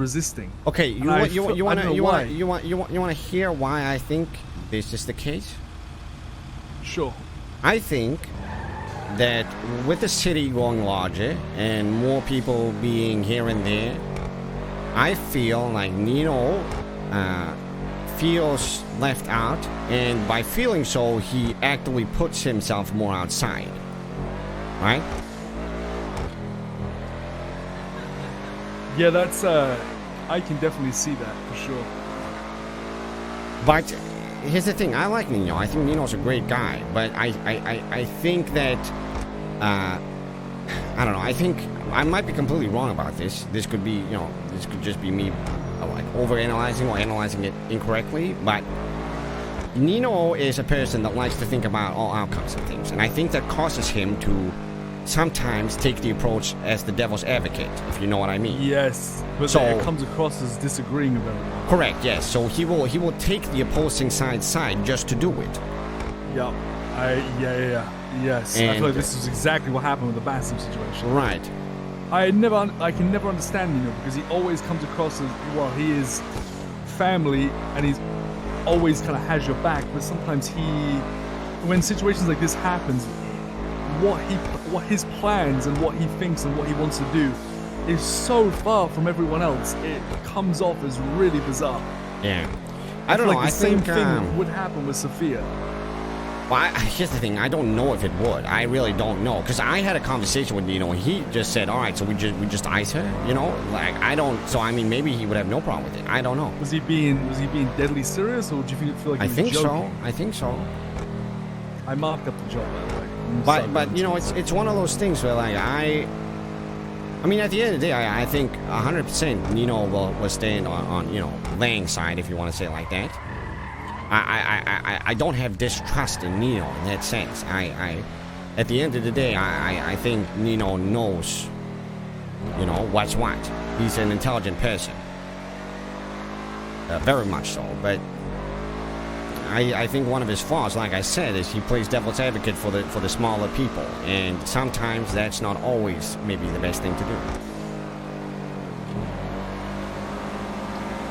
resisting. Okay, you want to hear why I think this is the case? Sure. I think that with the city growing larger and more people being here and there, I feel like Nino feels left out, and by feeling so, he actively puts himself more outside. Right? Yeah, that's I can definitely see that for sure. But here's the thing, I like Nino. I think Nino's a great guy, but I think that I don't know. I think I might be completely wrong about this. This could be, this could just be me like overanalyzing or analyzing it incorrectly, but Nino is a person that likes to think about all outcomes of things, and I think that causes him to sometimes take the approach as the devil's advocate, if you know what I mean. Yes, but so, it comes across as disagreeing with everyone. Correct, yes. So he will take the opposing side's side just to do it. Yep. Yes. And I feel like this is exactly what happened with the Basim situation. Right. I can never understand Nino, because he always comes across as, well, he is family and he's always kind of has your back, but sometimes when situations like this happens, what his plans and what he thinks and what he wants to do is so far from everyone else. It comes off as really bizarre. Yeah, I don't know. The same thing would happen with Sophia. Well, here's the thing. I don't know if it would. I really don't know, because I had a conversation with Nino and he just said, "All right, so we just ice her." Like I don't. So I mean, maybe he would have no problem with it. I don't know. Was he being deadly serious, or do you feel like he was joking? I think so. I marked up the job, by the way. But it's one of those things where like I mean, at the end of the day, I think 100% Nino will stand on Lang's side, if you want to say it like that. I don't have distrust in Nino in that sense. At the end of the day, I think Nino knows, what's what. He's an intelligent person, very much so. But I think one of his flaws, like I said, is he plays devil's advocate for the smaller people, and sometimes that's not always maybe the best thing to do.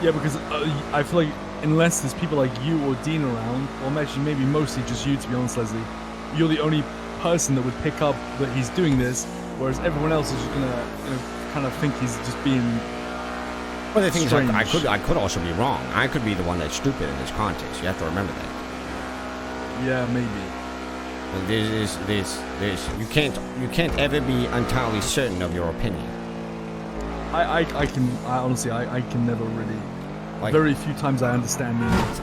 Yeah, because I feel like unless there's people like you or Dean around, or actually maybe mostly just you, to be honest, Leslie, you're the only person that would pick up that he's doing this, whereas everyone else is just gonna kind of think he's just being. Well, the thing is, I could also be wrong. I could be the one that's stupid in this context. You have to remember that. Yeah, maybe. You can't ever be entirely certain of your opinion. I honestly can never really. Like, very few times I understand that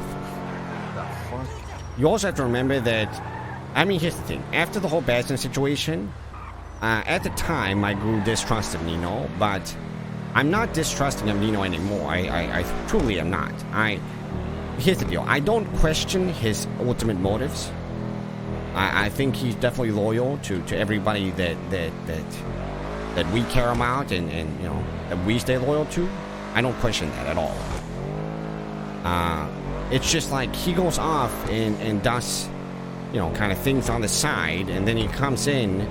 fuck. You also have to remember that. I mean, here's the thing. After the whole Basin situation, at the time I grew distrust of Nino, but I'm not distrusting of Nino anymore. I truly am not. Here's the deal. I don't question his ultimate motives. I think he's definitely loyal to everybody that we care about and that we stay loyal to. I don't question that at all. It's just like he goes off and does, kind of things on the side, and then he comes in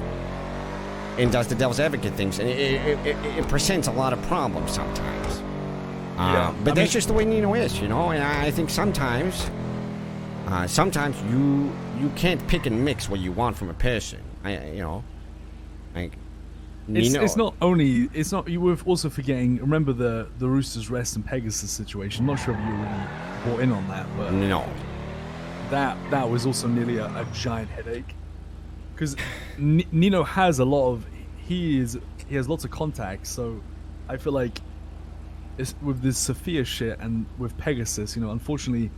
and does the devil's advocate things, and it presents a lot of problems sometimes. But that's just the way Nino is, and I think sometimes you can't pick and mix what you want from a person. Nino. It's not. You were also forgetting. Remember the Rooster's Rest and Pegasus situation. I'm not sure if you were really brought in on that, but no. That was also nearly a giant headache, because Nino has a lot of he has lots of contacts. So I feel like with this Sophia shit and with Pegasus, unfortunately,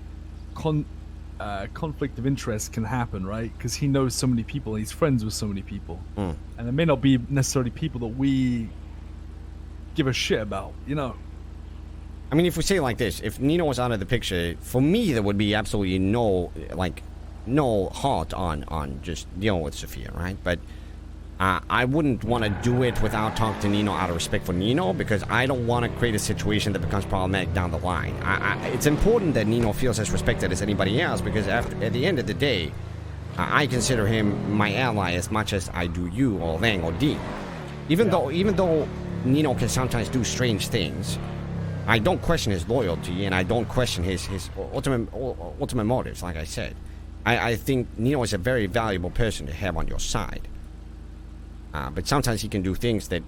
conflict of interest can happen, right? Because he knows so many people, and he's friends with so many people, and it may not be necessarily people that we give a shit about, I mean, if we say it like this, if Nino was out of the picture, for me there would be absolutely no halt on just dealing with Sophia, right? But I wouldn't want to do it without talking to Nino out of respect for Nino, because I don't want to create a situation that becomes problematic down the line. It's important that Nino feels as respected as anybody else, because at the end of the day, I consider him my ally as much as I do you or Lang or Dean. Even though Nino can sometimes do strange things, I don't question his loyalty, and I don't question his ultimate motives, like I said. I think Nino is a very valuable person to have on your side. But sometimes he can do things that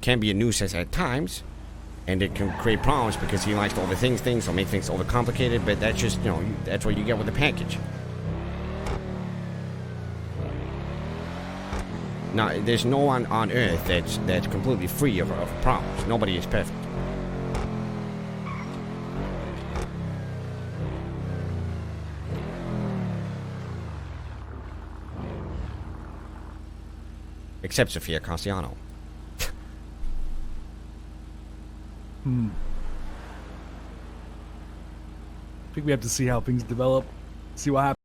can be a nuisance at times, and it can create problems because he likes to overthink things or make things overcomplicated, but that's just, you know, that's what you get with the package. Now, there's no one on Earth that's completely free of problems. Nobody is perfect. Except Sofia Cassiano. I think we have to see how things develop, see what happens.